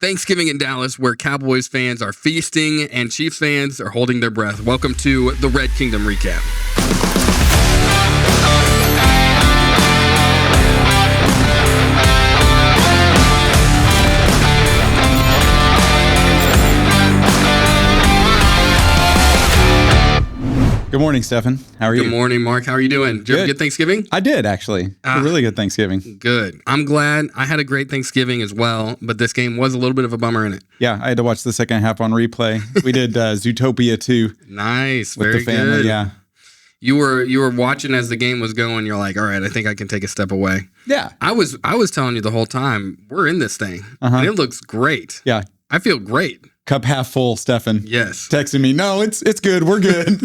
Thanksgiving in Dallas, where Cowboys fans are feasting and Chiefs fans are holding their breath. Welcome to the Red Kingdom Recap. Good morning, Stefan. How are you? Good morning, Mark. How are you doing? Did you have a good Thanksgiving? I did, actually. A really good Thanksgiving. Good. I'm glad. I had a great Thanksgiving as well, but this game was a little bit of a bummer in it. Yeah, I had to watch the second half on replay. We did Zootopia 2. Nice. With Very the family, good. yeah. You were watching as the game was going. You're like, all right, I think I can take a step away. Yeah. I was telling you the whole time, we're in this thing. And it looks great. Yeah. I feel great. Cup half full, Stefan. Yes. Texting me, no, it's good. We're good.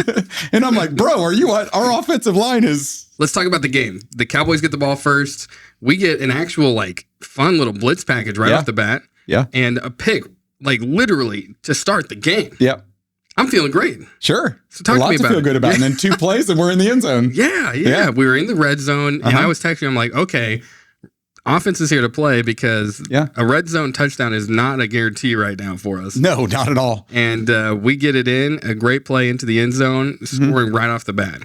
And I'm like, bro, are you what? Our offensive line is... Let's talk about the game. The Cowboys get the ball first. We get an actual, fun little blitz package right off the bat. Yeah. And a pick, literally, to start the game. Yep. I'm feeling great. Sure. So talk to me about feel good about. And then 2 plays and we're in the end zone. Yeah. We were in the red zone, and I was texting. I'm like, okay, offense is here to play because a red zone touchdown is not a guarantee right now for us. No, not at all. And we get it in, a great play into the end zone, scoring right off the bat.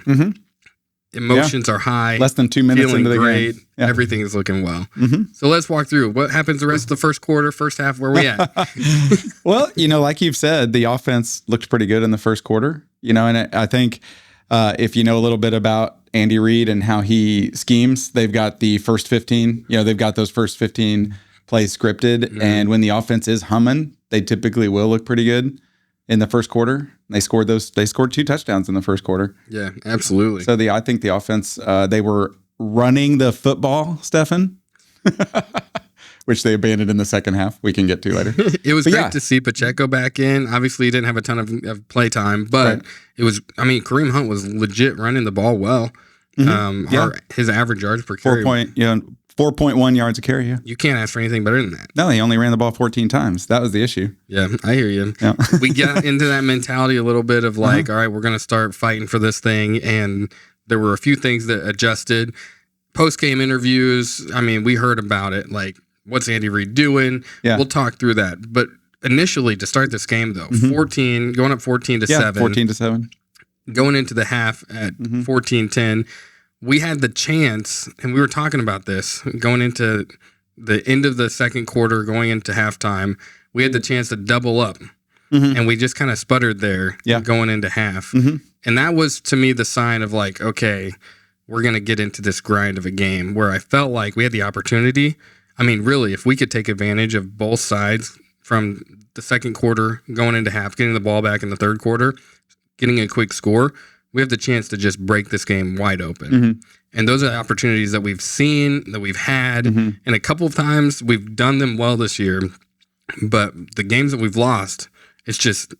Emotions are high. Less than 2 minutes into the great. game. Yeah. Everything is looking well. So let's walk through. What happens the rest of the first quarter, first half? Where we at? Well, like you've said, the offense looked pretty good in the first quarter. And I think if you know a little bit about Andy Reid and how he schemes, they've got the first 15, they've got those first 15 plays scripted. And when the offense is humming, they typically will look pretty good in the first quarter. They scored 2 touchdowns in the first quarter. Yeah, absolutely. So I think the offense, they were running the football, Stefan, which they abandoned in the second half. We can get to later. It was great to see Pacheco back in. Obviously, he didn't have a ton of play time, but it was, Kareem Hunt was legit running the ball well. His average yards per carry. 4.1 yards a carry. Yeah. You can't ask for anything better than that. No, he only ran the ball 14 times. That was the issue. Yeah, I hear you. Yeah. We got into that mentality a little bit of all right, we're going to start fighting for this thing. And there were a few things that adjusted. Post-game interviews, we heard about it. What's Andy Reid doing? Yeah. We'll talk through that. But initially, to start this game, though, going up 14 to 7. 14 to 7. Going into the half at 14-10, we had the chance, and we were talking about this, going into the end of the second quarter, going into halftime, we had the chance to double up. And we just kind of sputtered there going into half. And that was, to me, the sign of okay, we're going to get into this grind of a game where I felt like we had the opportunity. Really, if we could take advantage of both sides from the second quarter going into half, getting the ball back in the third quarter, getting a quick score, we have the chance to just break this game wide open. And those are opportunities that we've seen, that we've had, and a couple of times we've done them well this year. But the games that we've lost, we just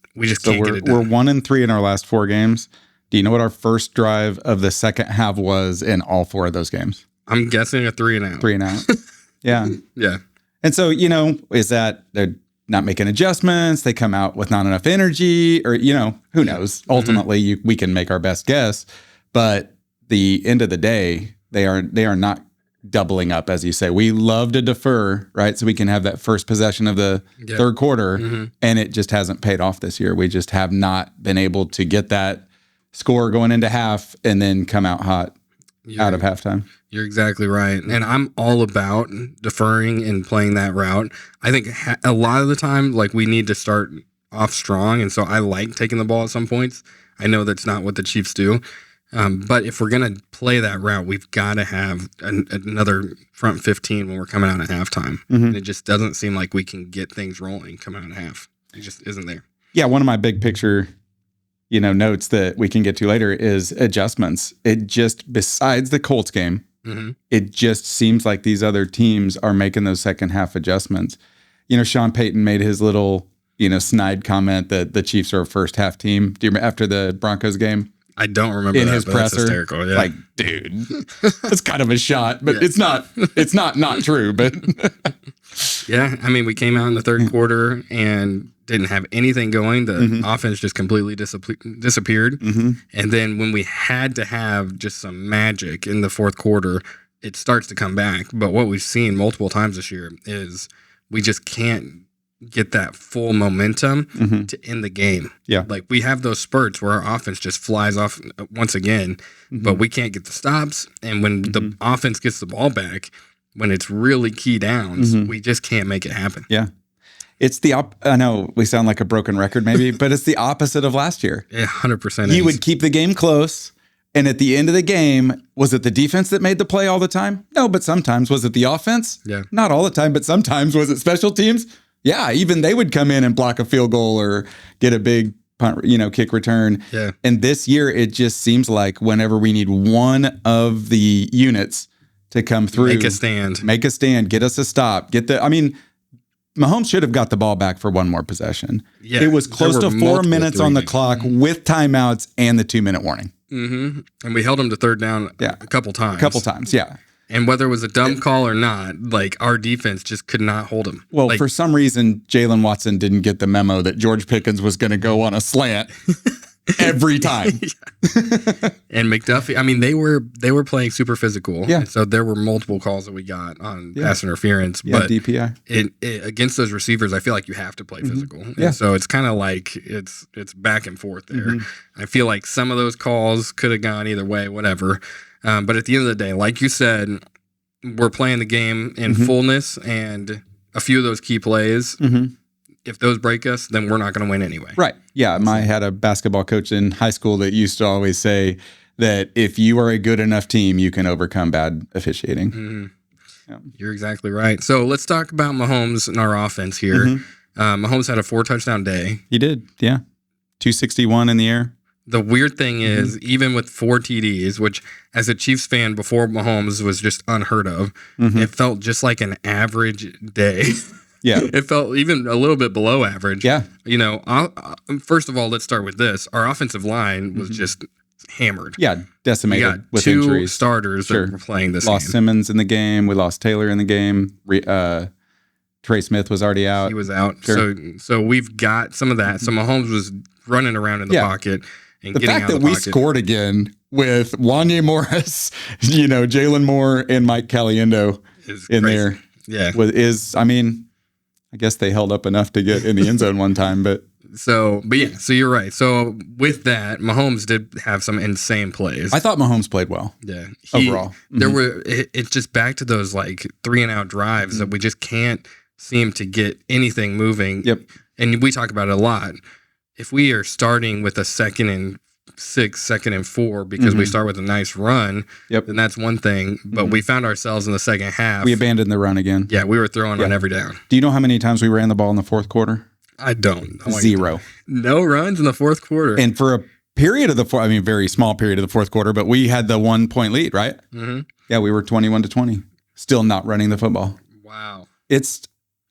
can't get it done. We're 1-3 in our last 4 games. Do you know what our first drive of the second half was in all 4 of those games? I'm guessing a 3-and-out. 3-and-out. Yeah. Yeah. And so, is that they're not making adjustments, they come out with not enough energy, or, who knows? Ultimately, we can make our best guess. But the end of the day, they are not doubling up, as you say. We love to defer, right? So we can have that first possession of the third quarter, and it just hasn't paid off this year. We just have not been able to get that score going into half and then come out hot out of halftime. You're exactly right. And I'm all about deferring and playing that route. I think a lot of the time, we need to start off strong. And so I like taking the ball at some points. I know that's not what the Chiefs do. But if we're going to play that route, we've got to have another front 15 when we're coming out at halftime. And it just doesn't seem like we can get things rolling coming out at half. It just isn't there. Yeah, one of my big picture notes that we can get to later is adjustments. It just, besides the Colts game, it just seems like these other teams are making those second half adjustments. Sean Payton made his little, snide comment that the Chiefs are a first half team. Do you remember after the Broncos game? I don't remember in that, his but presser. That's hysterical. Yeah. Dude, it's kind of a shot, but it's not true. But yeah, we came out in the third quarter and didn't have anything going. The offense just completely disappeared. And then when we had to have just some magic in the fourth quarter, it starts to come back. But what we've seen multiple times this year is we just can't get that full momentum to end the game. Yeah. Like we have those spurts where our offense just flies off once again, but we can't get the stops. And when the offense gets the ball back, when it's really key downs, we just can't make it happen. Yeah. It's I know we sound like a broken record maybe, but it's the opposite of last year. Yeah, 100%. He would keep the game close. And at the end of the game, was it the defense that made the play all the time? No, but sometimes. Was it the offense? Yeah. Not all the time, but sometimes. Was it special teams? Yeah, even they would come in and block a field goal or get a big punt, kick return. Yeah. And this year, it just seems like whenever we need one of the units to come through. Make a stand, get us a stop, Mahomes should have got the ball back for one more possession. Yeah, it was close to 4 minutes on the clock with timeouts and the 2-minute warning. And we held him to third down a couple times. Yeah. And whether it was a dumb call or not, like our defense just could not hold him. Well, for some reason, Jalen Watson didn't get the memo that George Pickens was going to go on a slant every time. And McDuffie, they were playing super physical. Yeah. So there were multiple calls that we got on pass interference. Yeah, but DPI. Against those receivers, I feel like you have to play physical. Yeah. And so it's kind of like it's back and forth there. I feel like some of those calls could have gone either way, whatever. But at the end of the day, like you said, we're playing the game in fullness, and a few of those key plays, if those break us, then we're not going to win anyway. Right. Yeah. I had a basketball coach in high school that used to always say that if you are a good enough team, you can overcome bad officiating. Yeah. You're exactly right. So let's talk about Mahomes and our offense here. Mahomes had a 4-touchdown day. He did. Yeah. 261 in the air. The weird thing is, even with 4 TDs, which as a Chiefs fan before Mahomes was just unheard of, it felt just like an average day. Yeah. It felt even a little bit below average. Yeah. First of all, let's start with this. Our offensive line was just hammered. Yeah, decimated we got with 2 injuries. starters that were playing this game. Lost Simmons in the game. We lost Taylor in the game. Trey Smith was already out. He was out. Sure. So we've got some of that. So Mahomes was running around in the pocket and getting out of the pocket. The fact that we scored again with Wanya Morris, Jalen Moore and Mike Caliendo in there. Yeah. I guess they held up enough to get in the end zone one time, but so you're right. So with that, Mahomes did have some insane plays. I thought Mahomes played well. Yeah. Overall. It's just back to those like 3-and-out drives that we just can't seem to get anything moving. Yep. And we talk about it a lot. If we are starting with a 2nd and 6, 2nd and 4 because we start with a nice run, then that's one thing. But we found ourselves in the second half. We abandoned the run again. Yeah, we were throwing on every down. Do you know how many times we ran the ball in the fourth quarter? I don't. 0. No runs in the fourth quarter. And for a period of the very small period of the fourth quarter, but we had the 1-point lead, right? Yeah, we were 21-20. Still not running the football. Wow.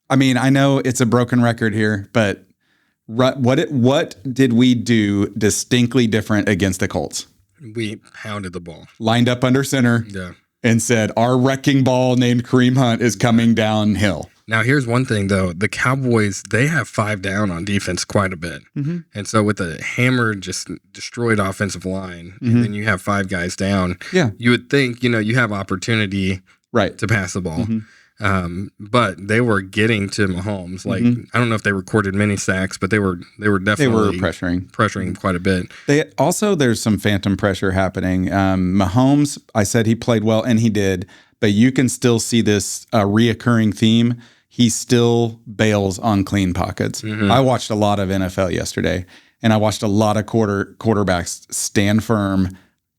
I know it's a broken record here, but what did we do distinctly different against the Colts? We pounded the ball. Lined up under center and said, our wrecking ball named Kareem Hunt is coming downhill. Now, here's one thing, though. The Cowboys, they have 5 down on defense quite a bit. And so with a hammered, just destroyed offensive line, and then you have 5 guys down, you would think, you have opportunity to pass the ball. But they were getting to Mahomes. Like, I don't know if they recorded many sacks, but they were definitely pressuring quite a bit. There's some phantom pressure happening. Mahomes, I said he played well, and he did, but you can still see this reoccurring theme. He still bails on clean pockets. I watched a lot of NFL yesterday, and I watched a lot of quarterbacks stand firm,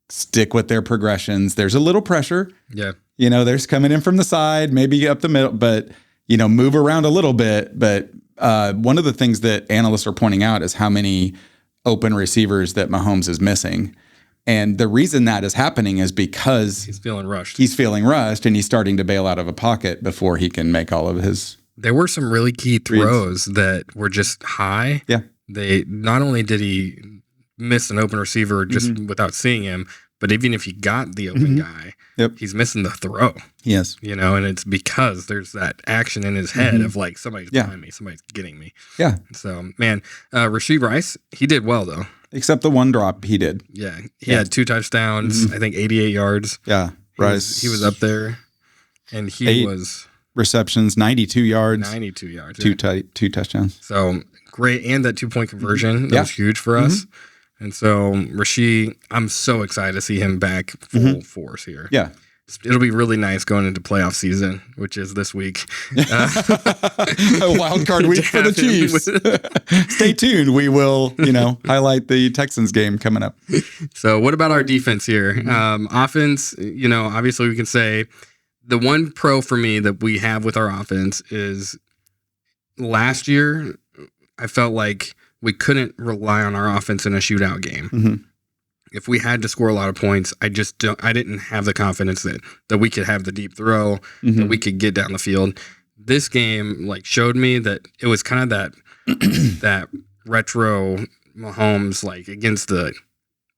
stick with their progressions. There's a little pressure. Yeah. There's coming in from the side, maybe up the middle, but, move around a little bit. But one of the things that analysts are pointing out is how many open receivers that Mahomes is missing. And the reason that is happening is because he's feeling rushed. And he's starting to bail out of a pocket before he can make all of his. There were some really key throws that were just high. Yeah. Not only did he miss an open receiver just without seeing him, but even if he got the open guy, he's missing the throw. Yes. And it's because there's that action in his head of like, somebody's behind me, somebody's getting me. Yeah. So, man, Rashee Rice, he did well, though. Except the one drop he did. Yeah. He had 2 touchdowns, I think 88 yards. Yeah. Rice. He was up there, and he was... receptions, 92 yards. 92 yards. Two touchdowns. So great. And that 2-point conversion. That was huge for us. And so Rasheed, I'm so excited to see him back full force here. Yeah. It'll be really nice going into playoff season, which is this week. A wild card week for the Chiefs. Stay tuned. We will, highlight the Texans game coming up. So what about our defense here? Offense, obviously we can say the one pro for me that we have with our offense is last year, I felt like we couldn't rely on our offense in a shootout game. If we had to score a lot of points, I didn't have the confidence that we could have the deep throw, that we could get down the field. This game showed me that it was kind of that retro Mahomes against the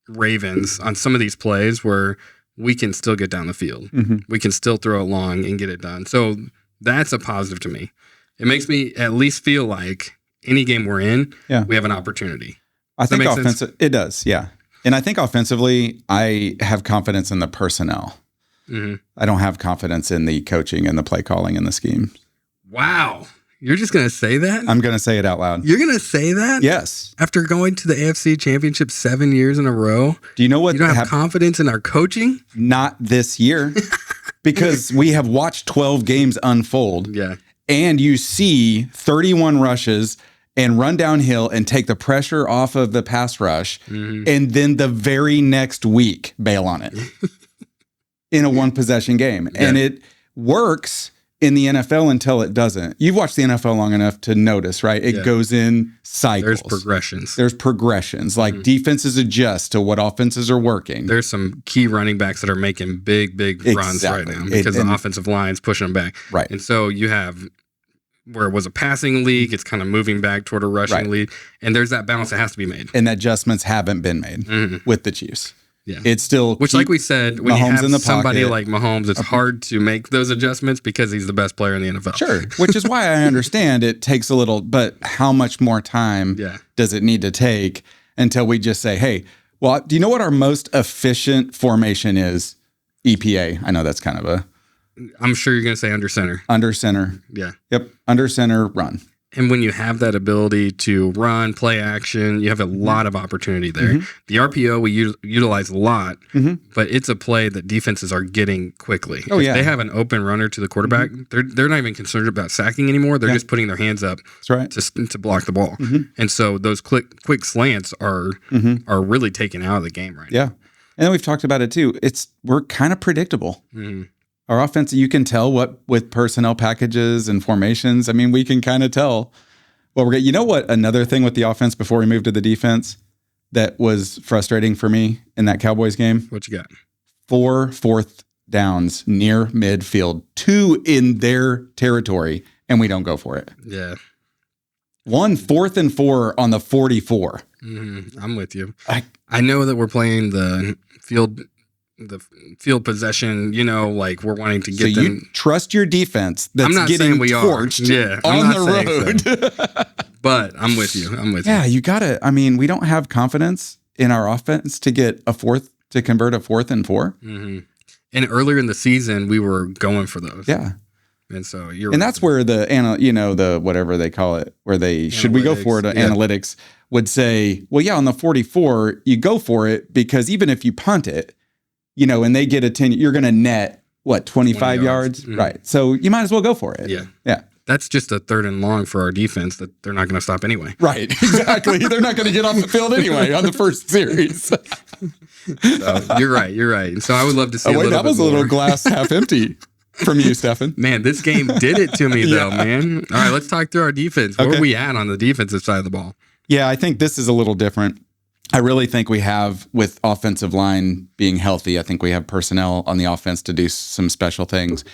Ravens on some of these plays where we can still get down the field. We can still throw it long and get it done. So that's a positive to me. It makes me at least feel like any game we're in, we have an opportunity. I think it does, yeah. And I think offensively, I have confidence in the personnel. I don't have confidence in the coaching and the play calling and the scheme. Wow. You're just going to say that? I'm going to say it out loud. You're going to say that? Yes. After going to the AFC Championship 7 years in a row? Do you know what? You don't have confidence in our coaching? Not this year. Because we have watched 12 games unfold. Yeah. And you see 31 rushes and run downhill and take the pressure off of the pass rush, and then the very next week bail on it in a one-possession game. Yeah. And it works in the NFL until it doesn't. You've watched the NFL long enough to notice, right? It goes in cycles. There's progressions. Defenses adjust to what offenses are working. There's some key running backs that are making big runs right now because the offensive line's pushing them back. Right. And so you have where it was a passing league, it's kind of moving back toward a rushing league. And there's that balance that has to be made. And adjustments haven't been made with the Chiefs. Yeah. It's still... Which, like we said, when Mahomes you have somebody like Mahomes, it's hard to make those adjustments because he's the best player in the NFL. Sure. Which is why I understand it takes a little... But how much more time does it need to take until we just say, hey, well, do you know what our most efficient formation is? EPA. I know that's kind of a... I'm sure you're going to say under center. Under center. Yeah. Yep. Under center, run. And when you have that ability to run, play action, you have a lot of opportunity there. The RPO we utilize a lot, but it's a play that defenses are getting quickly. If they have an open runner to the quarterback, they're not even concerned about sacking anymore. They're just putting their hands up to block the ball. And so those quick slants are really taken out of the game right now. Yeah. And then we've talked about it too. We're kind of predictable. Our offense, you can tell what with personnel packages and formations. I mean, we can kind of tell what we're getting. You know what? Another thing with the offense before we move to the defense that was frustrating for me in that Cowboys game. What you got? 4 fourth downs near midfield, 2 in their territory, and we don't go for it. Yeah. 1 4th and 4 on the 44. I'm with you. I know that we're playing the field possession, we're wanting to get them. You trust your defense that's I'm not getting saying we torched on the road. So. But I'm with you. Yeah, you got to. I mean, we don't have confidence in our offense to convert a 4th and 4. And earlier in the season, we were going for those. Yeah. And so that's where the whatever they call it, where they should we go for it? Analytics would say, well, yeah, on the 44, you go for it because even if you punt it, and they get a 10, you're going to net, 25 yards? Right. So you might as well go for it. Yeah. Yeah. That's just a 3rd and long for our defense that they're not going to stop anyway. Right. Exactly. They're not going to get off the field anyway on the first series. So, you're right. So I would love to see that was a little glass half empty from you, Stefan. Man, this game did it to me, though, man. All right, let's talk through our defense. Where are we at on the defensive side of the ball? Yeah, I think this is a little different. I really think we have, with offensive line being healthy, I think we have personnel on the offense to do some special things.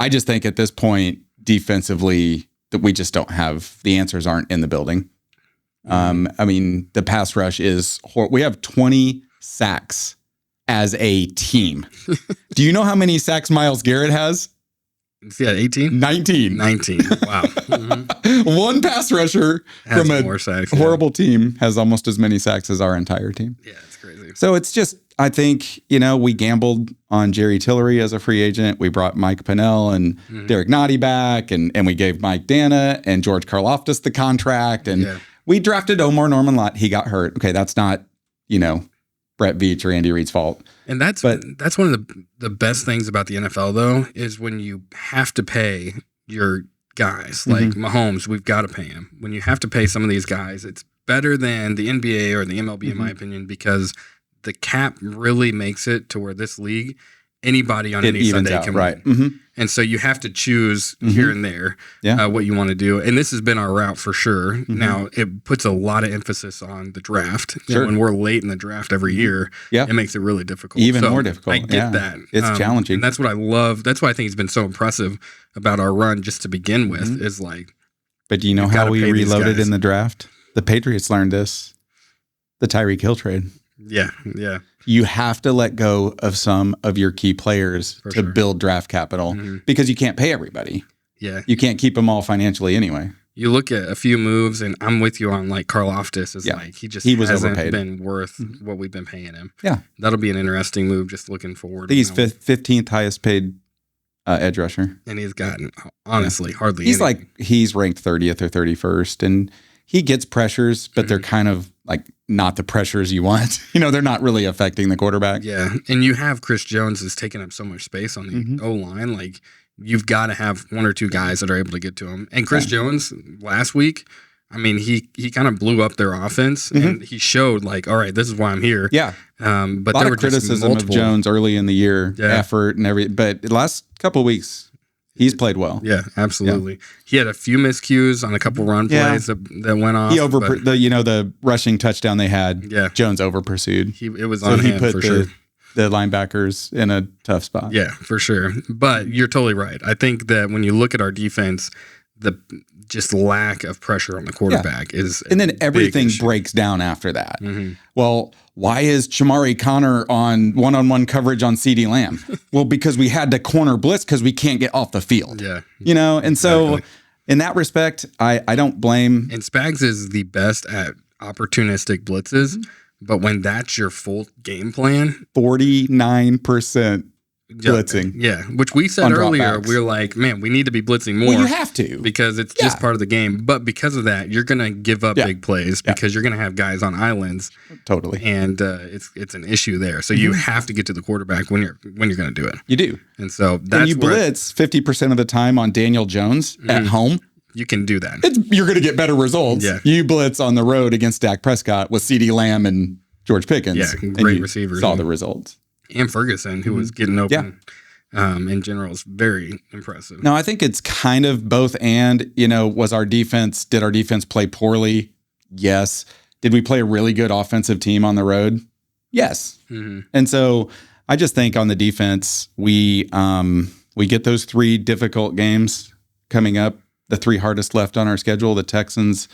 I just think at this point, defensively, that we just don't have, the answers aren't in the building. I mean, the pass rush is, we have 20 sacks as a team. Do you know how many sacks Myles Garrett has? Yeah, 18? 19. 19. Wow. One pass rusher Has from a more sacks, horrible team has almost as many sacks as our entire team. Yeah, it's crazy. So it's just, I think, we gambled on Jerry Tillery as a free agent. We brought Mike Pennell and Derek Nottie back, and we gave Mike Dana and George Karlaftis the contract. And we drafted Omar Norman-Lott. He got hurt. Okay, that's not, Brett Veach or Andy Reid's fault. And that's one of the best things about the NFL, though, is when you have to pay your guys. Like Mahomes, we've got to pay him. When you have to pay some of these guys, it's better than the NBA or the MLB, in my opinion, because the cap really makes it to where this league, anybody on any Sunday can win. And so you have to choose here and there what you want to do. And this has been our route for sure. Now, it puts a lot of emphasis on the draft. Sure. When we're late in the draft every year, it makes it really difficult. Even more difficult. I get that. It's challenging. And that's what I love. That's why I think it's been so impressive about our run just to begin with is like. But do you know how we reloaded in the draft? The Patriots learned this. The Tyreek Hill trade. Yeah. You have to let go of some of your key players to build draft capital because you can't pay everybody. Yeah. You can't keep them all financially anyway. You look at a few moves, and I'm with you on like Karlaftis is like he was hasn't overpaid. Been worth what we've been paying him. Yeah. That'll be an interesting move just looking forward. I think he's 15th highest paid edge rusher. And he's gotten, honestly, hardly he's ranked 30th or 31st, and he gets pressures, but they're kind of like not the pressures you want. They're not really affecting the quarterback. Yeah. And you have Chris Jones is taking up so much space on the O-line. Like, you've got to have one or two guys that are able to get to him. And Chris Jones last week, I mean, he kind of blew up their offense, and he showed like, all right, this is why I'm here. Yeah. But a lot there of criticism of Jones early in the year, effort and everything. But the last couple of weeks, he's played well. Yeah, absolutely. Yeah. He had a few miscues on a couple run plays that went off. He the rushing touchdown they had. Yeah. Jones over pursued. It was on him for sure. The linebackers in a tough spot. Yeah, for sure. But you're totally right. I think that when you look at our defense, the just lack of pressure on the quarterback is, and then everything breaks down after that. Well, why is Shamari Connor on one-on-one coverage on CeeDee Lamb? Well, because we had to corner blitz because we can't get off the field. Yeah, and so in that respect, I don't blame. And Spags is the best at opportunistic blitzes, but when that's your full game plan, 49%. Blitzing. Yeah, which we said earlier, we were like, man, we need to be blitzing more. Well, you have to. Because it's just part of the game. But because of that, you're going to give up big plays because you're going to have guys on islands. Totally. And it's an issue there. So you have to get to the quarterback when you're going to do it. You do. And so that's you blitz 50% of the time on Daniel Jones at home. You can do that. You're going to get better results. Yeah. You blitz on the road against Dak Prescott with CeeDee Lamb and George Pickens. Yeah, great receivers. Saw the results. And Ferguson, who was getting open in general, is very impressive. No, I think it's kind of both and, did our defense play poorly? Yes. Did we play a really good offensive team on the road? Yes. And so I just think on the defense, we get those 3 difficult games coming up, the 3 hardest left on our schedule. The Texans,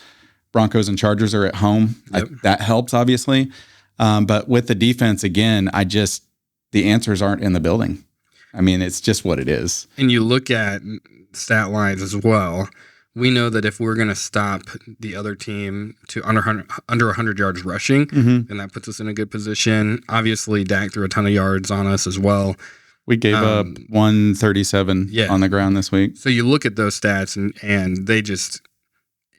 Broncos, and Chargers are at home. Yep. That helps, obviously. But with the defense, again, the answers aren't in the building. I mean, it's just what it is. And you look at stat lines as well. We know that if we're going to stop the other team to under 100 yards rushing, then that puts us in a good position. Obviously, Dak threw a ton of yards on us as well. We gave up 137 on the ground this week. So you look at those stats, and they just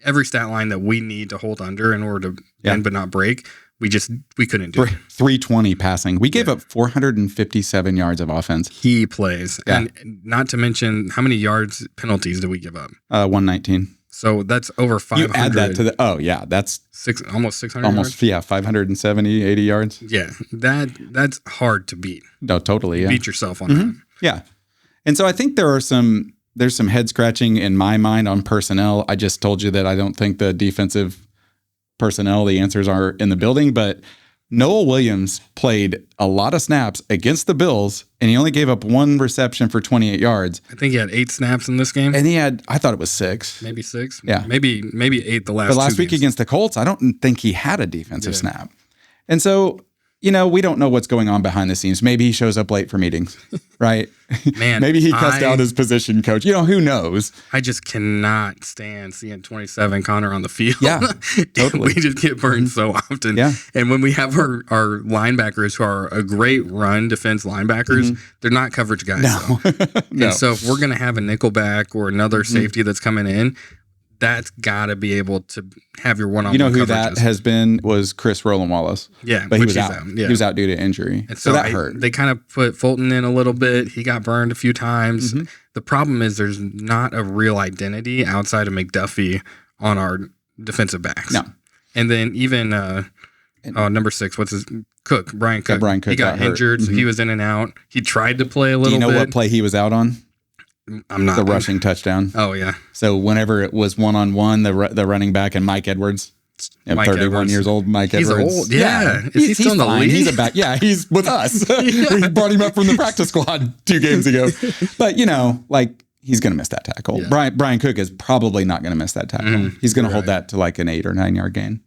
every stat line that we need to hold under in order to bend but not break. We couldn't do it. 320 passing. We gave up 457 yards of offense. Key plays. Yeah. And not to mention, how many yards penalties did we give up? 119. So that's over 500. You add that to that's almost 600 almost, yards? 570, 80 yards. Yeah, that's hard to beat. No, totally, yeah. Beat yourself on that. Yeah. And so I think there's some head scratching in my mind on personnel. I just told you that I don't think the defensive personnel, the answers are in the building, but Noah Williams played a lot of snaps against the Bills, and he only gave up 1 reception for 28 yards. I think he had 8 snaps in this game. And I thought it was 6. Maybe 6. Yeah. Maybe 8 the last 2 But last week games. against the Colts, I don't think he had a defensive snap. And so, we don't know what's going on behind the scenes. Maybe he shows up late for meetings, right? Man, maybe he cussed out his position coach. Who knows? I just cannot stand seeing 27 Connor on the field. Yeah, totally. We just get burned so often. Yeah. And when we have our linebackers who are a great run defense linebackers, they're not coverage guys. No. No. And so if we're going to have a nickelback or another safety that's coming in, that's got to be able to have your one-on-one who coverages. that has been was Chris Rowland-Wallace. Yeah, but he was out. Yeah. He was out due to injury. And so that hurt. They kind of put Fulton in a little bit. He got burned a few times. The problem is there's not a real identity outside of McDuffie on our defensive backs. No. And then even number 6, Cook, Brian Cook. Yeah, Brian Cook he got injured, so he was in and out. He tried to play a little bit. Do you know what play he was out on? I'm not. The rushing touchdown. Oh, yeah. So whenever it was one-on-one, the running back and Mike Edwards, 31 years old, Mike Edwards. He's old. Yeah. Is he still in the league? He's a back. Yeah, he's with us. We brought him up from the practice squad 2 games ago. But, he's going to miss that tackle. Yeah. Brian Cook is probably not going to miss that tackle. He's going to hold that to like an 8 or 9 yard gain.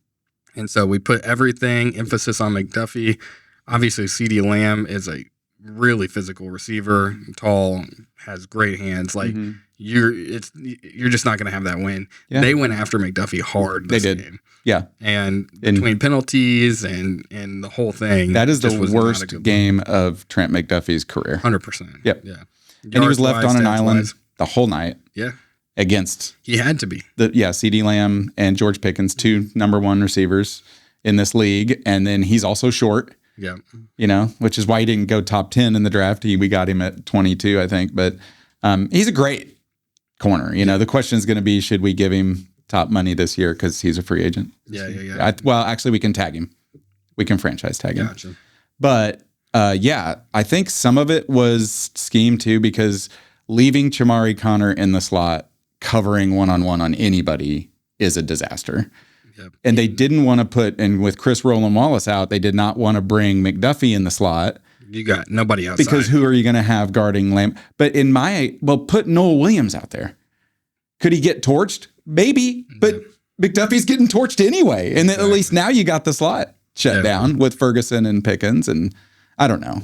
And so we put emphasis on McDuffie. Obviously, CeeDee Lamb is a really physical receiver, tall, has great hands. Like you're just not going to have that win. Yeah. They went after McDuffie hard this game. Yeah. And between penalties and the whole thing. That is the worst game of Trent McDuffie's career. 100%. Yep. Yeah. And he was left on an island the whole night. Yeah. Against. He had to be. CeeDee Lamb and George Pickens, 2 number 1 receivers in this league. And then he's also short. Yeah. Which is why he didn't go top 10 in the draft. We got him at 22, I think. But he's a great corner. The question is going to be, should we give him top money this year because he's a free agent? Yeah. Actually, we can tag him. We can franchise tag him. Gotcha. But, I think some of it was scheme, too, because leaving Chamari Connor in the slot, covering one-on-one on anybody is a disaster. Yep. And they didn't want to with Chris Rowland-Wallace out, they did not want to bring McDuffie in the slot. You got nobody outside. Because who are you going to have guarding Lamb? But put Noel Williams out there. Could he get torched? Maybe, but McDuffie's getting torched anyway. And then at least now you got the slot shut down with Ferguson and Pickens, and I don't know.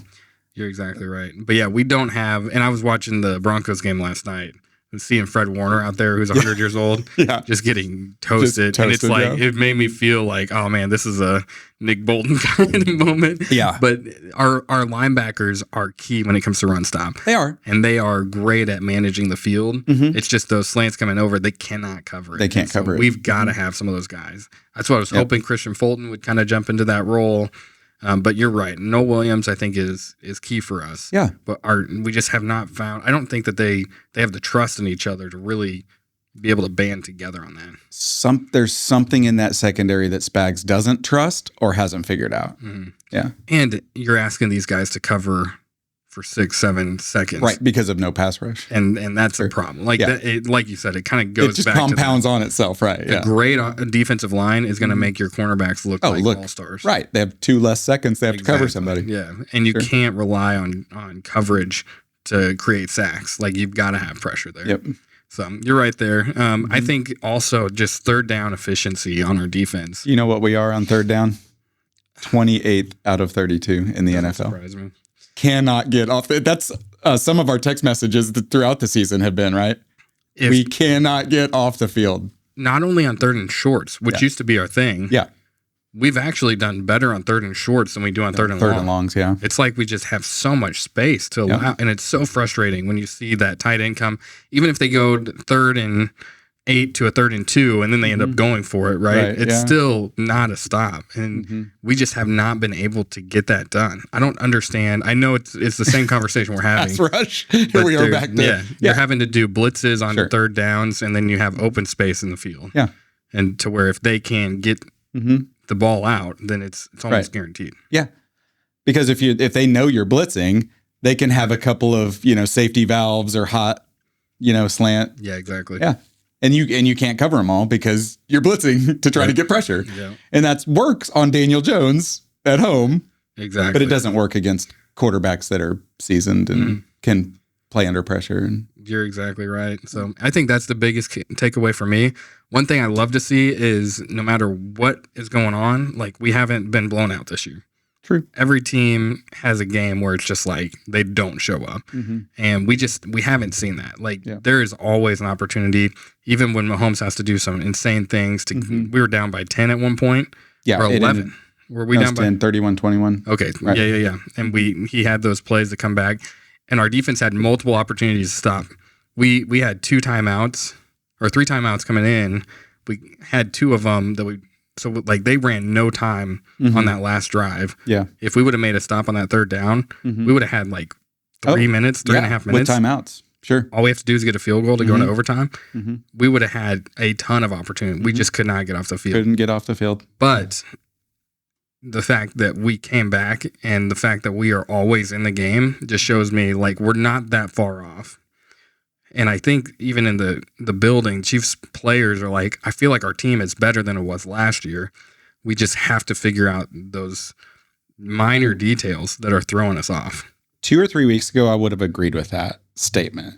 You're exactly right. But yeah, we don't have, and I was watching the Broncos game last night and seeing Fred Warner out there who's 100 years old, just getting toasted. And it's like, it made me feel like, oh man, this is a Nick Bolton kind of moment. Yeah. But our linebackers are key when it comes to run stop. They are. And they are great at managing the field. It's just those slants coming over, they cannot cover it. They can't cover it. We've got to have some of those guys. That's what I was hoping Christian Fulton would kind of jump into that role. But you're right. Noel Williams, I think, is key for us. Yeah. But we just have not found. I don't think that they have the trust in each other to really be able to band together on that. There's something in that secondary that Spags doesn't trust or hasn't figured out. Yeah. And you're asking these guys to cover for 6-7 seconds, right? Because of no pass rush, and that's a problem. Like like you said, it kind of goes. It just back compounds on itself, right? A great defensive line is going to make your cornerbacks look like all stars, right? They have 2 less seconds they have to cover somebody. Yeah, and you can't rely on coverage to create sacks. Like you've got to have pressure there. Yep. So you're right there. I think also just third down efficiency on our defense. You know what we are on third down? 28th out of 32 in the NFL. Surprise me. Cannot get off. That's some of our text messages throughout the season have been, right? We cannot get off the field. Not only on third and shorts, which used to be our thing. Yeah. We've actually done better on third and shorts than we do on third and long. Third and longs, yeah. It's like we just have so much space to allow. And it's so frustrating when you see that tight end come, even if they go third and 8 to a third and 2, and then they end up going for it, right? It's still not a stop. And we just have not been able to get that done. I don't understand. I know it's the same conversation we're having. Pass rush. Here we are back there. Yeah. You're having to do blitzes on third downs, and then you have open space in the field. Yeah. And to where if they can get the ball out, then it's almost guaranteed. Yeah. Because if they know you're blitzing, they can have a couple of, safety valves or hot, slant. Yeah, exactly. Yeah. And you can't cover them all because you're blitzing to try to get pressure. Yeah. And that works on Daniel Jones at home. Exactly. But it doesn't work against quarterbacks that are seasoned and can play under pressure. You're exactly right. So I think that's the biggest takeaway for me. One thing I love to see is no matter what is going on, like we haven't been blown out this year. True. Every team has a game where it's just like they don't show up. And we haven't seen that. Like there is always an opportunity, even when Mahomes has to do some insane things. We were down by 10 at one point. Yeah. Or 11. Were we down by 10, 31-21? Okay. Right. Yeah. And he had those plays to come back. And our defense had multiple opportunities to stop. We had 2 timeouts or 3 timeouts coming in. We had 2 of them so they ran no time on that last drive. Yeah. If we would have made a stop on that third down, we would have had like 3 minutes, 3.5 minutes. With timeouts. Sure. All we have to do is get a field goal to go into overtime. We would have had a ton of opportunity. We just could not get off the field. Couldn't get off the field. But the fact that we came back and the fact that we are always in the game just shows me like we're not that far off. And I think even in the building, Chiefs players are like, I feel like our team is better than it was last year. We just have to figure out those minor details that are throwing us off. 2 or 3 weeks ago, I would have agreed with that statement.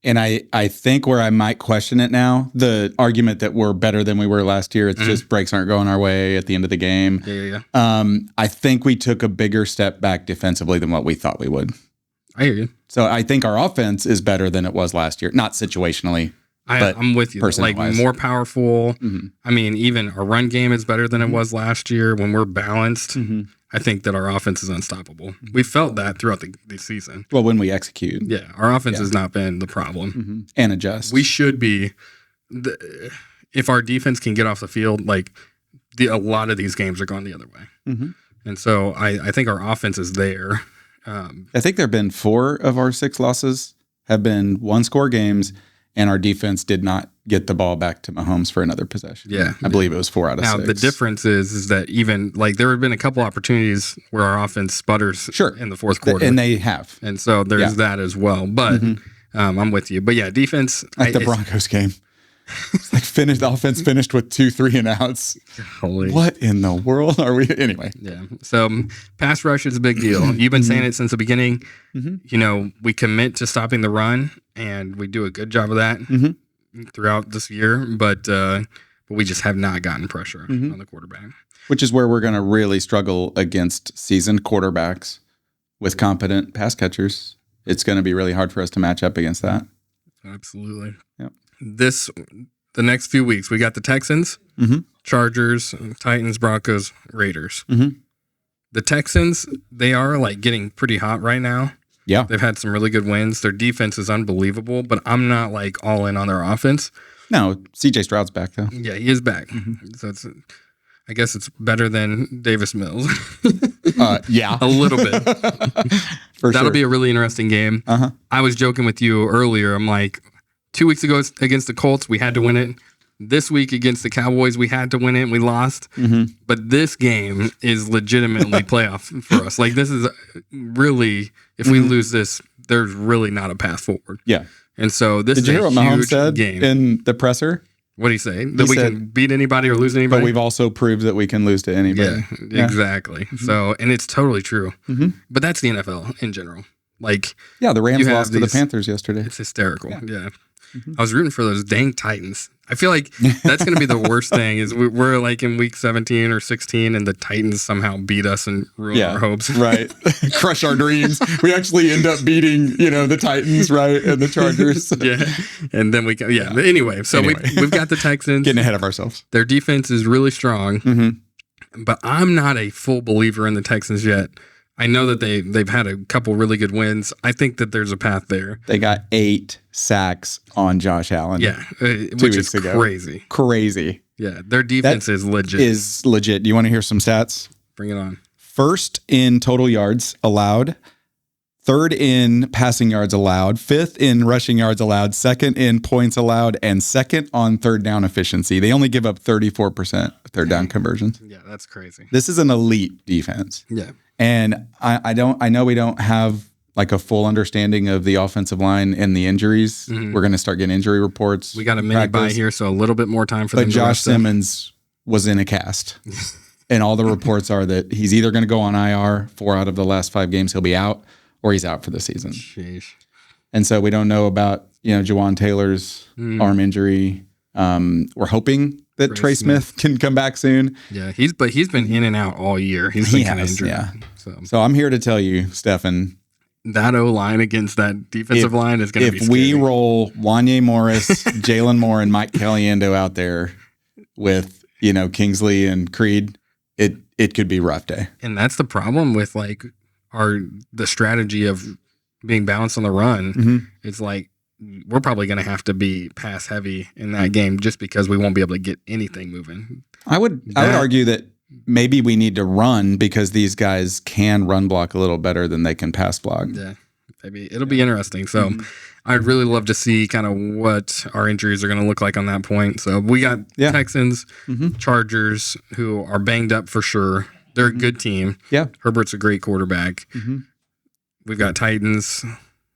And I think where I might question it now, the argument that we're better than we were last year, it's just breaks aren't going our way at the end of the game. Yeah. I think we took a bigger step back defensively than what we thought we would. I hear you. So I think our offense is better than it was last year. Not situationally, but I'm with you. Like more powerful. I mean, even our run game is better than it was last year when we're balanced. I think that our offense is unstoppable. We felt that throughout the season. Well, when we execute. Yeah, our offense has not been the problem. And adjust. We should be. If our defense can get off the field, like a lot of these games are going the other way. And so I think our offense is there. I think there have been 4 of our 6 losses have been 1-score games, and our defense did not get the ball back to Mahomes for another possession. Yeah. I believe it was 4 out of 6. Now, the difference is that even, like, there have been a couple opportunities where our offense sputters in the fourth quarter. And they have. And so there's that as well. But I'm with you. But, yeah, defense. Like the Broncos game. It's like the offense finished with 2 3-and-outs. What in the world are we? Anyway. Yeah. So pass rush is a big deal. You've been saying it since the beginning. You know, we commit to stopping the run, and we do a good job of that throughout this year. But we just have not gotten pressure on the quarterback. Which is where we're going to really struggle against seasoned quarterbacks with competent pass catchers. It's going to be really hard for us to match up against that. Absolutely. Yep. The next few weeks, we got the Texans, Chargers, Titans, Broncos, Raiders. The Texans, they are like getting pretty hot right now. Yeah. They've had some really good wins. Their defense is unbelievable, but I'm not like all in on their offense. No, CJ Stroud's back though. Yeah, he is back. So I guess it's better than Davis Mills. Yeah. A little bit. That'll be a really interesting game. I was joking with you earlier. I'm like, 2 weeks ago against the Colts, we had to win it. This week against the Cowboys, we had to win it and we lost. But this game is legitimately playoff for us. Like, this is really, if we lose this, there's really not a path forward. Yeah. And so this Did you is hear a what Mahomes huge said game. in the presser? What did he say? That we can beat anybody or lose anybody? But we've also proved that we can lose to anybody. Yeah, exactly. So, and it's totally true. But that's the NFL in general. Like, yeah, the Rams lost to the Panthers yesterday. It's hysterical. Yeah. I was rooting for those dang Titans. I feel like that's going to be the worst thing is we're like in week 17 or 16 and the Titans somehow beat us and ruin our hopes. Right. Crush our dreams. We actually end up beating, the Titans, right? And the Chargers. Yeah. And then we anyway, so we've got the Texans. Getting ahead of ourselves. Their defense is really strong. But I'm not a full believer in the Texans yet. I know that they've had a couple really good wins. I think that there's a path there. They got 8 sacks on Josh Allen. Yeah, which is crazy. Crazy. Yeah, their defense is legit. Do you want to hear some stats? Bring it on. First in total yards allowed, third in passing yards allowed, fifth in rushing yards allowed, second in points allowed, and second on third down efficiency. They only give up 34% third down conversions. Yeah, that's crazy. This is an elite defense. Yeah. And I know we don't have like a full understanding of the offensive line and the injuries. We're going to start getting injury reports. We got a mini bye here, so a little bit more time for them. But Josh Simmons was in a cast. And all the reports are that he's either going to go on IR 4 out of the last 5 games, he'll be out, or he's out for the season. Sheesh. And so we don't know about, Jawan Taylor's arm injury. We're hoping that Trey Smith can come back soon. Yeah, he's been in and out all year. He's been kind of injured. Yeah. So I'm here to tell you, Stefan, that O-line against that defensive line is going to be scary. If we roll Wanye Morris, Jalen Moore, and Mike Caliendo out there with, Kingsley and Creed, it could be a rough day. And that's the problem with the strategy of being balanced on the run. Mm-hmm. It's like we're probably going to have to be pass heavy in that game just because we won't be able to get anything moving. I would argue that maybe we need to run because these guys can run block a little better than they can pass block. Yeah, maybe it'll be interesting. So I'd really love to see kind of what our injuries are going to look like on that point. So we got Texans, Chargers, who are banged up for sure. They're a good team. Yeah. Herbert's a great quarterback. Mm-hmm. We've got Titans,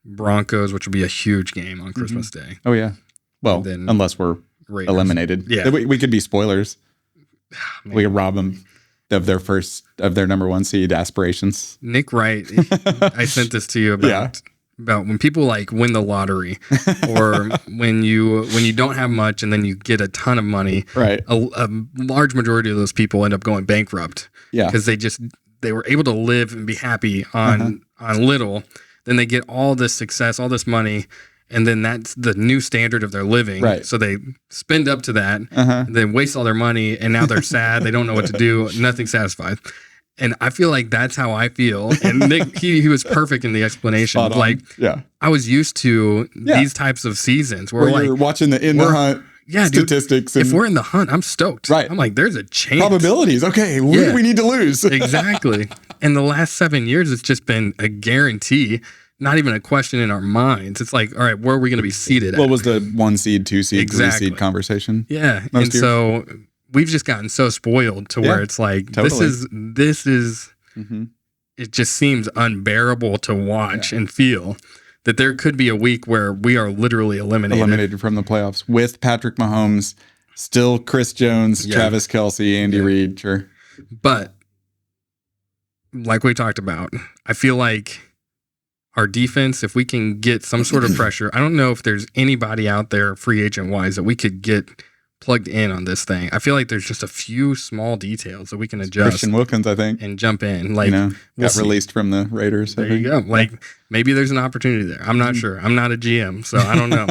Broncos, which will be a huge game on Christmas Day. Oh, yeah. Well, unless we're Raiders. Eliminated. Yeah. We could be spoilers. Man. We could rob them of their number one seed aspirations. Nick Wright, I sent this to you about when people win the lottery or when you don't have much and then you get a ton of money. Right. A large majority of those people end up going bankrupt. Yeah. Because they were able to live and be happy on little. Then they get all this success, all this money, and then that's the new standard of their living. Right. So they spend up to that, they waste all their money, and now they're sad. They don't know what to do. Nothing satisfied. And I feel like that's how I feel. And Nick, he was perfect in the explanation. I was used to these types of seasons where you're watching the hunt statistics. If we're in the hunt, I'm stoked. Right. I'm like, there's a chance. Probabilities. Okay, who do we need to lose? Exactly. And the last 7 years, it's just been a guarantee. Not even a question in our minds. It's like, all right, where are we going to be seated at? What was the 1 seed, 2 seed, 3 seed conversation? Yeah. And so we've just gotten so spoiled to where it's like, this is it just is unbearable to watch and feel that there could be a week where we are literally eliminated from the playoffs with Patrick Mahomes, still Chris Jones, Travis Kelce, Andy Reid. Sure. But like we talked about, I feel like our defense, if we can get some sort of pressure, I don't know if there's anybody out there free agent wise that we could get plugged in on this thing. I feel like there's just a few small details that we can adjust. Christian Wilkins, I think, and jump in. Got released from the Raiders. There you go. Maybe there's an opportunity there. I'm not sure. I'm not a GM, so I don't know.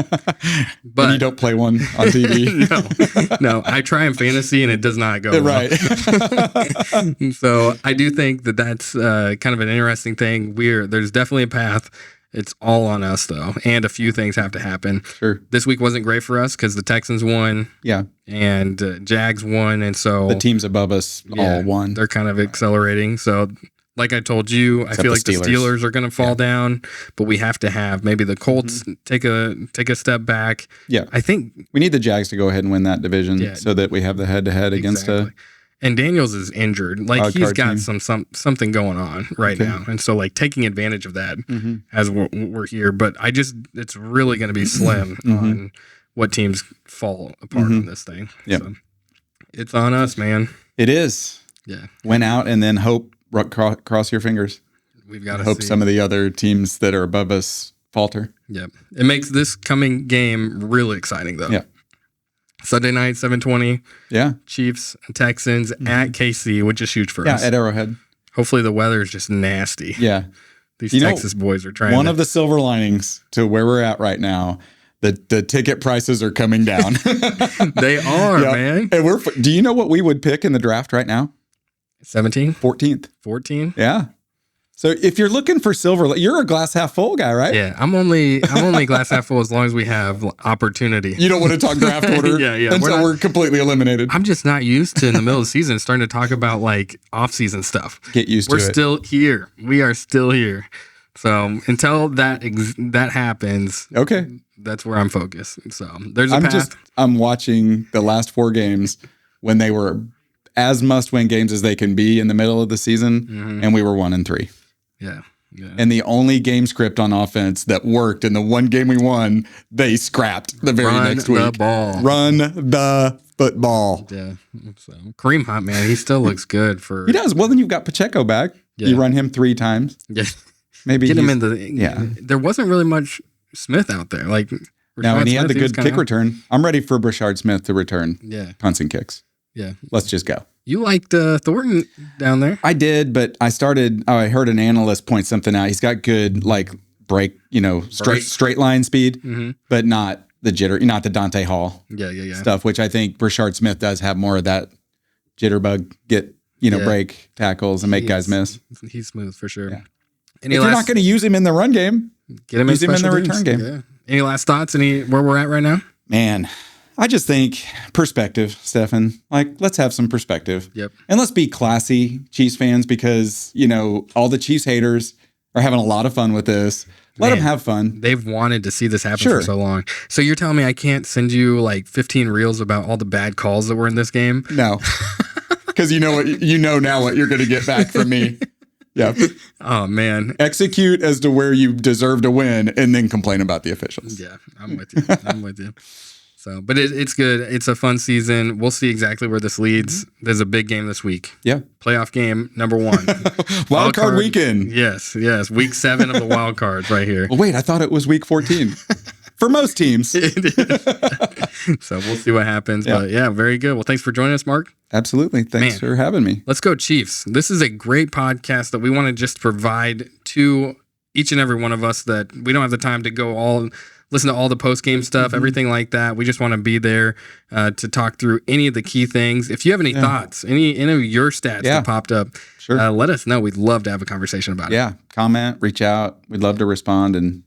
But and you don't play one on TV. No. I try in fantasy and it does not go right. Well. So I do think that that's kind of an interesting thing. There's definitely a path. It's all on us, though, and a few things have to happen. Sure. This week wasn't great for us because the Texans won. Yeah. And Jags won, and so the teams above us all won. They're kind of accelerating. So, like I told you, I feel like the Steelers are going to fall down, but we have to have maybe the Colts take a step back. Yeah. I think we need the Jags to go ahead and win that division so that we have the head-to-head against a. And Daniels is injured. He's got something going on right now. And so taking advantage of that as we're here. But it's really going to be slim on what teams fall apart on this thing. Yep. So it's on us, man. It is. Yeah. Win out and then hope, cross your fingers. We've got to hope some of the other teams that are above us falter. Yep. It makes this coming game really exciting, though. Yeah. Sunday night, 7:20. Yeah. Chiefs, Texans at KC, which is huge for us. Yeah, at Arrowhead. Hopefully the weather is just nasty. Yeah. These Texas boys are trying. One of the silver linings to where we're at right now, the ticket prices are coming down. They are, man. And do you know what we would pick in the draft right now? 17? 14th. 14? Yeah. So if you're looking for silver, you're a glass half full guy, right? Yeah, I'm only glass half full as long as we have opportunity. You don't want to talk draft order, yeah. And we're completely eliminated. I'm just not used to in the middle of the season starting to talk about off-season stuff. Get used to it. We're still here. We are still here. So until that happens, okay, that's where I'm focused. So there's a path. I'm watching the last 4 games when they were as must-win games as they can be in the middle of the season, and we were 1-3. Yeah. And the only game script on offense that worked in the one game we won, they scrapped the very next week. Run the ball. Run the football. Yeah. So Kareem Hunt, man, he still looks good for. He does. Well, then you've got Pacheco back. Yeah. You run him 3 times. Yeah. Maybe get him in the. Yeah. There wasn't really much Smith out there. No, and he had the Smith, good kick return. I'm ready for Brashard Smith to return punts and kicks. Yeah. Let's just go. You liked Thornton down there. I did, but I heard an analyst point something out. He's got good, like, break, straight line speed, but not the jitter, not the Dante Hall stuff, which I think Brashard Smith does have more of that jitterbug, break tackles and make guys miss. He's smooth for sure. Yeah. If you're not going to use him in the run game, use him in the return game. Yeah. Any last thoughts? Where we're at right now? Man, I just think perspective, Stefan. Like, let's have some perspective. Yep. And let's be classy, Chiefs fans, because, all the Chiefs haters are having a lot of fun with this. Let them have fun. They've wanted to see this happen for so long. So you're telling me I can't send you like 15 reels about all the bad calls that were in this game? No. Because you know now what you're going to get back from me. Yeah. Oh, man. Execute as to where you deserve to win and then complain about the officials. Yeah, I'm with you. So, but it's good. It's a fun season. We'll see exactly where this leads. There's a big game this week. Yeah. Playoff game number 1. wild card weekend. Yes. Week 7 of the wild cards right here. Well, wait, I thought it was week 14. For most teams. It is. So we'll see what happens. Yeah. But yeah, very good. Well, thanks for joining us, Mark. Absolutely. Thanks for having me. Let's go Chiefs. This is a great podcast that we want to just provide to each and every one of us that we don't have the time to go listen to all the post-game stuff, everything like that. We just want to be there to talk through any of the key things. If you have any thoughts, any of your stats that popped up, let us know. We'd love to have a conversation about it. Yeah. Comment, reach out. We'd love to respond and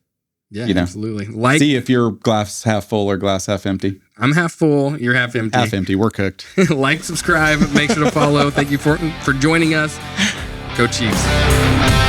absolutely. See if you're glass half full or glass half empty. I'm half full. You're half empty. Half empty. We're cooked. Like, subscribe. Make sure to follow. Thank you for joining us. Go Chiefs.